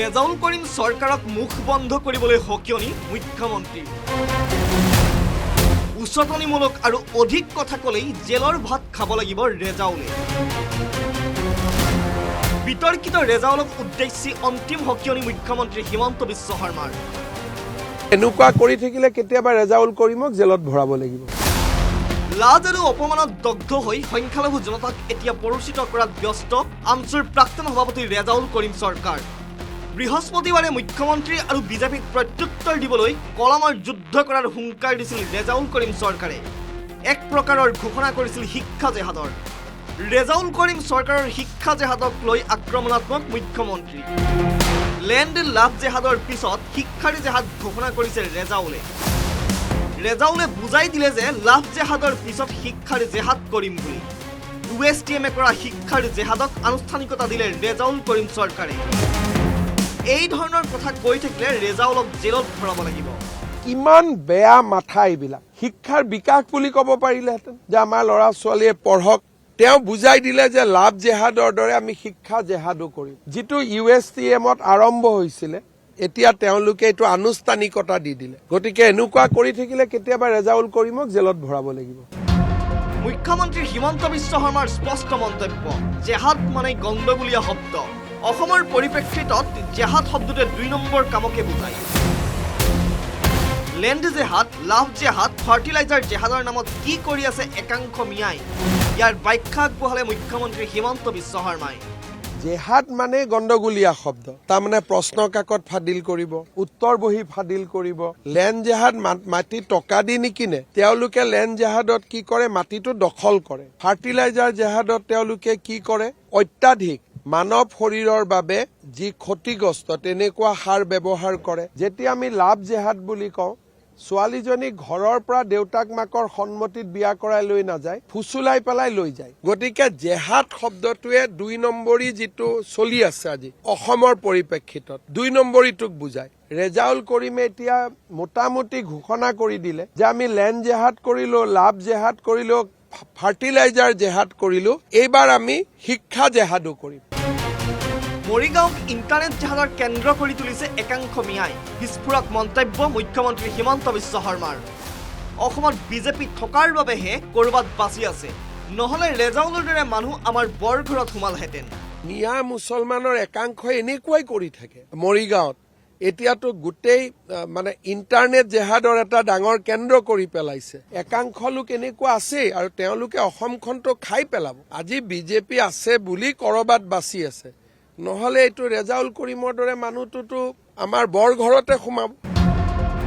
ৰেজাউল কৰিম চৰকাৰক মুখ বন্ধ কৰিবলৈ হকিয়নি মুখ্যমন্ত্ৰী উচতনিমূলক আৰু অধিক কথা ক'লেই জেলৰ ভাত খাব লাগিব ৰেজাউলে বিতৰ্কিত ৰেজাউলক উদ্দেশ্যি অন্তিম হকিয়নি মুখ্যমন্ত্ৰী হিমন্ত বিশ্ব শৰ্মাৰ এনেকুৱা কৰি থাকিলে কেতিয়াবা ৰেজাউল কৰিমক জেলত ভৰাব লাগিব লাজ আৰু অপমানত দগ্ধ হৈ সংখ্যালঘু জনতাক এতিয়া পৰিচিত কৰাত ব্যস্ত আমচুৰ প্ৰাক্তন সভাপতি ৰেজাউল কৰিম চৰকাৰ বৃহস্পতিবাৰে মুখ্যমন্ত্ৰী আৰু বিজেপিক প্ৰত্যুত্তৰ দিবলৈ কলমৰ যুদ্ধ কৰাৰ হুংকাৰ দিছিল ৰেজাউল কৰিম চৰকাৰে এক প্ৰকাৰৰ ঘোষণা কৰিছিল শিক্ষা জেহাদৰ ৰেজাউল কৰিম চৰকাৰৰ শিক্ষা জেহাদক লৈ আক্ৰমণাত্মক মুখ্যমন্ত্ৰী লেণ্ড লাভ জেহাদৰ পিছত শিক্ষাৰী জেহাদ ঘোষণা কৰিছে ৰেজাউলে বুজাই দিলে যে লাভ জেহাদৰ পিছত শিক্ষাৰ জেহাদ কৰিম বুলি USTMে কৰা শিক্ষাৰ জেহাদক আনুষ্ঠানিকতা দিলে ৰেজাউল কৰিম চৰকাৰে এই ধৰণৰ কথা কৈ থাকিলে ৰেজাউলক জেলত ভৰাব লাগিব কিমান বেয়া মাথা এইবিলাক শিক্ষাৰ বিকাশ বুলি ক'ব পাৰিলেহেঁতেন যে আমাৰ ল'ৰা ছোৱালীয়ে পঢ়ক তেওঁ বুজাই দিলে যে লাভ জেহাদৰ দৰে আমি শিক্ষা জেহাদো কৰিম যিটো USTMত আৰম্ভ হৈছিলে এতিয়া তেওঁলোকে এইটো আনুষ্ঠানিকতা দি দিলে গতিকে এনেকুৱা কৰি থাকিলে কেতিয়াবা ৰেজাউল কৰিমক জেলত ভৰাব লাগিব মুখ্যমন্ত্ৰী হিমন্ত বিশ্ব শৰ্মাৰ স্পষ্ট মন্তব্য জেহাদ মানে গণ্ডগোলীয়া শব্দ অসমৰ পৰিপ্ৰেক্ষিতত জেহাদ শব্দটোৱে 2 নম্বৰ কামকে বুজায় লেণ্ড জেহাদ লাভ জেহাদ ফাৰ্টিলাইজাৰ জেহাদৰ নামত কি কৰি আছে একাংশ মিয়াই ইয়াৰ ব্যাখ্যা আগবঢ়ালে মুখ্যমন্ত্ৰী হিমন্ত বিশ্ব শৰ্মাই জেহাদ মানে গণ্ডগোলীয়া শব্দ তাৰমানে প্ৰশ্ন কাকত ফাদিল কৰিব উত্তৰ বহি ফাদিল কৰিব লেণ্ড জেহাদ মাটি টকা দি নিকিনে তেওঁলোকে লেণ্ড জেহাদত কি কৰে মাটিটো দখল কৰে ফাৰ্টিলাইজাৰ জেহাদত তেওঁলোকে কি কৰে অত্যাধিক মানৱ শৰীৰৰ বাবে যি ক্ষতিগ্ৰস্ত তেনেকুৱা সাৰ ব্যৱহাৰ কৰে যেতিয়া আমি লাভ জেহাদ বুলি কওঁ ছোৱালীজনী ঘৰৰ পৰা দেউতাক মাকৰ সন্মতিত বিয়া কৰাই লৈ নাযায় ফুচুলাই পেলাই লৈ যায় গতিকে জেহাদ শব্দটোৱে 2 নম্বৰী যিটো চলি আছে আজি অসমৰ পৰিপ্ৰেক্ষিতত 2 নম্বৰীটোক বুজায় ৰেজাউল কৰিমে এতিয়া মোটামুটি ঘোষণা কৰি দিলে যে আমি লেণ্ড জেহাদ কৰিলো লাভ জেহাদ কৰিলো ফাৰ্টিলাইজাৰ জেহাদ কৰিলো এইবাৰ আমি শিক্ষা জেহাদো কৰিম মৰিগাঁওক ইণ্টাৰনেট জেহাদৰ কেন্দ্ৰ কৰি তুলিছে একাংশ মিয়াই বিস্ফোৰক মন্তব্য মুখ্যমন্ত্ৰী হিমন্ত বিশ্ব শৰ্মাৰ অসমত বিজেপি থকাৰ বাবেহে কৰবাত বাচি আছে নহলে ৰেজাউলৰ দৰে মানুহ আমাৰ বৰঘৰত সোমালহেঁতেন মিয়া মুছলমানৰ একাংশ এনেকুৱাই কৰি থাকে মৰিগাঁৱত এতিয়াতো গোটেই মানে ইণ্টাৰনেট জেহাদৰ এটা ডাঙৰ কেন্দ্ৰ কৰি পেলাইছে একাংশ লোক এনেকুৱা আছে আৰু তেওঁলোকে অসমখনটো খাই পেলাব আজি বিজেপি আছে বুলি কৰবাত বাচি আছে নহলে এইটো ৰেজাউল কৰিমৰ দৰে মানুহটোতো আমাৰ বৰঘৰতে সোমাব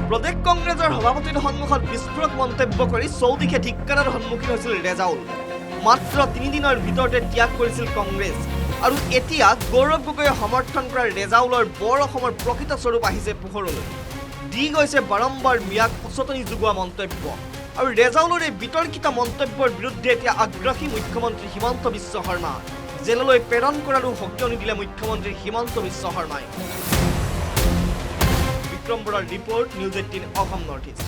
প্ৰদেশ কংগ্ৰেছৰ সভাপতিৰ সন্মুখত বিস্ফোৰক মন্তব্য কৰি চৌদিশে ধিক্কাৰৰ সন্মুখীন হৈছিল ৰেজাউল মাত্ৰ 3 দিনৰ ভিতৰতে ত্যাগ কৰিছিল কংগ্ৰেছ আৰু এতিয়া গৌৰৱ গগৈয়ে সমৰ্থন কৰা ৰেজাউলৰ বৰ অসমৰ প্ৰকৃত স্বৰূপ আহিছে পোহৰলৈ দি গৈছে বাৰম্বাৰ মিয়াক উচতনি যোগোৱা মন্তব্য আৰু ৰেজাউলৰ এই বিতৰ্কিত মন্তব্যৰ বিৰুদ্ধে এতিয়া আগ্ৰহী মুখ্যমন্ত্ৰী হিমন্ত বিশ্ব শৰ্মা জেললৈ প্ৰেৰণ কৰাৰো হকিয়নি দিলে মুখ্যমন্ত্ৰী হিমন্ত বিশ্ব শৰ্মাই বিক্ৰম বৰাৰ report news 18 Assam north east